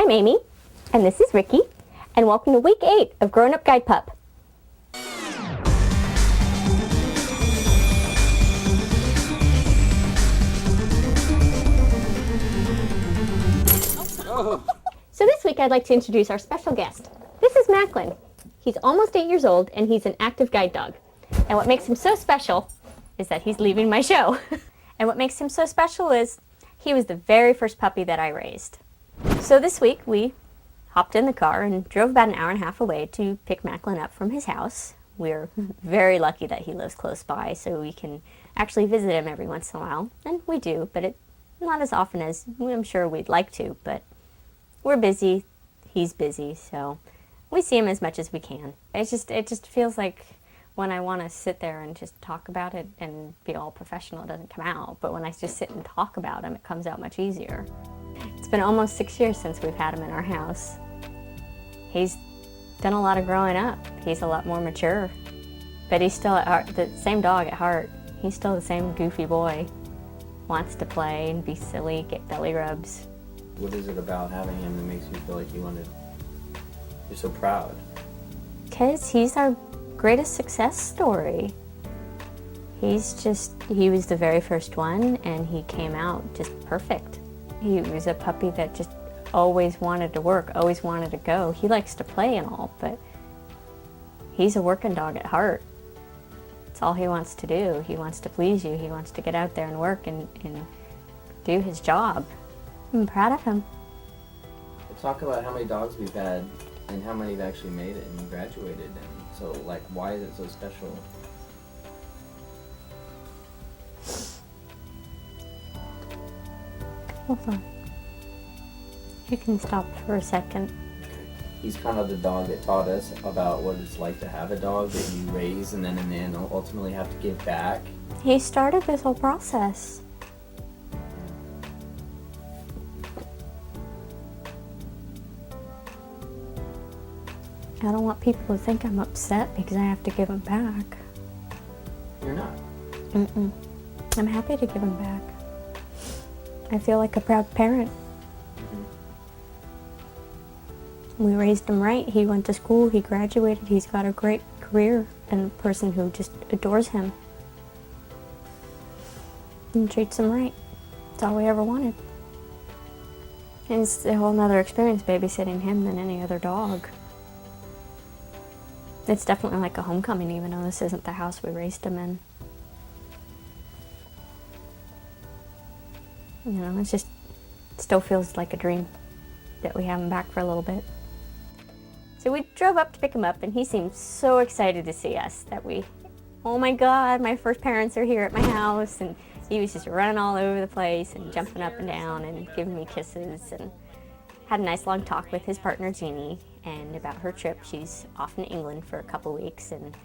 I'm Amy, and this is Ricky, and welcome to week 8 of Grown Up Guide Pup. So this week I'd like to introduce our special guest. This is Macklin. He's almost 8 years old, and he's an active guide dog. And what makes him so special is that he's leaving my show. And what makes him so special is he was the very first puppy that I raised. So this week we hopped in the car and drove about an hour and a half away to pick Macklin up from his house. We're very lucky that he lives close by, so we can actually visit him every once in a while. And we do, but not as often as I'm sure we'd like to, but we're busy, he's busy, so we see him as much as we can. It just feels like when I want to sit there and just talk about it and be all professional, it doesn't come out. But when I just sit and talk about him, it comes out much easier. It's been almost 6 years since we've had him in our house. He's done a lot of growing up. He's a lot more mature. But he's still at heart, the same dog at heart. He's still the same goofy boy. Wants to play and be silly, get belly rubs. What is it about having him that makes you feel like you're so proud? Because he's our greatest success story. He was the very first one, and he came out just perfect. He was a puppy that just always wanted to work, always wanted to go. He likes to play and all, but he's a working dog at heart. It's all he wants to do. He wants to please you. He wants to get out there and work and do his job. I'm proud of him. We'll talk about how many dogs we've had and how many have actually made it and graduated. And so, why is it so special? Hold on. You can stop for a second. He's kind of the dog that taught us about what it's like to have a dog that you raise and then in the end ultimately have to give back. He started this whole process. I don't want people to think I'm upset because I have to give him back. You're not? Mm-mm. I'm happy to give him back. I feel like a proud parent. We raised him right. He went to school, he graduated, he's got a great career, and a person who just adores him and treats him right. That's all we ever wanted. And it's a whole nother experience babysitting him than any other dog. It's definitely like a homecoming, even though this isn't the house we raised him in. You know, it still feels like a dream that we have him back for a little bit. So we drove up to pick him up, and he seemed so excited to see us that oh my God, my first parents are here at my house, and he was just running all over the place and jumping up and down and giving me kisses, and had a nice long talk with his partner Jeannie and about her trip. She's off in England for a couple weeks and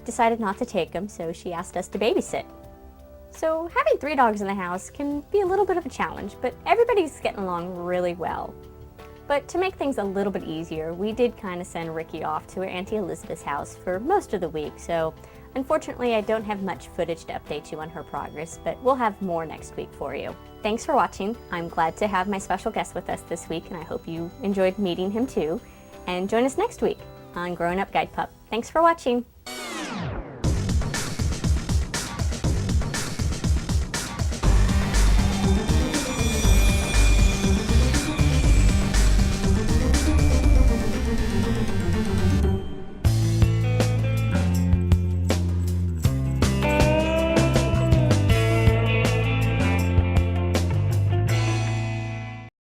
decided not to take him, so she asked us to babysit. So having 3 dogs in the house can be a little bit of a challenge, but everybody's getting along really well. But to make things a little bit easier, we did kind of send Ricky off to her Auntie Elizabeth's house for most of the week, so unfortunately I don't have much footage to update you on her progress, but we'll have more next week for you. Thanks for watching. I'm glad to have my special guest with us this week, and I hope you enjoyed meeting him too. And join us next week on Growing Up Guide Pup. Thanks for watching.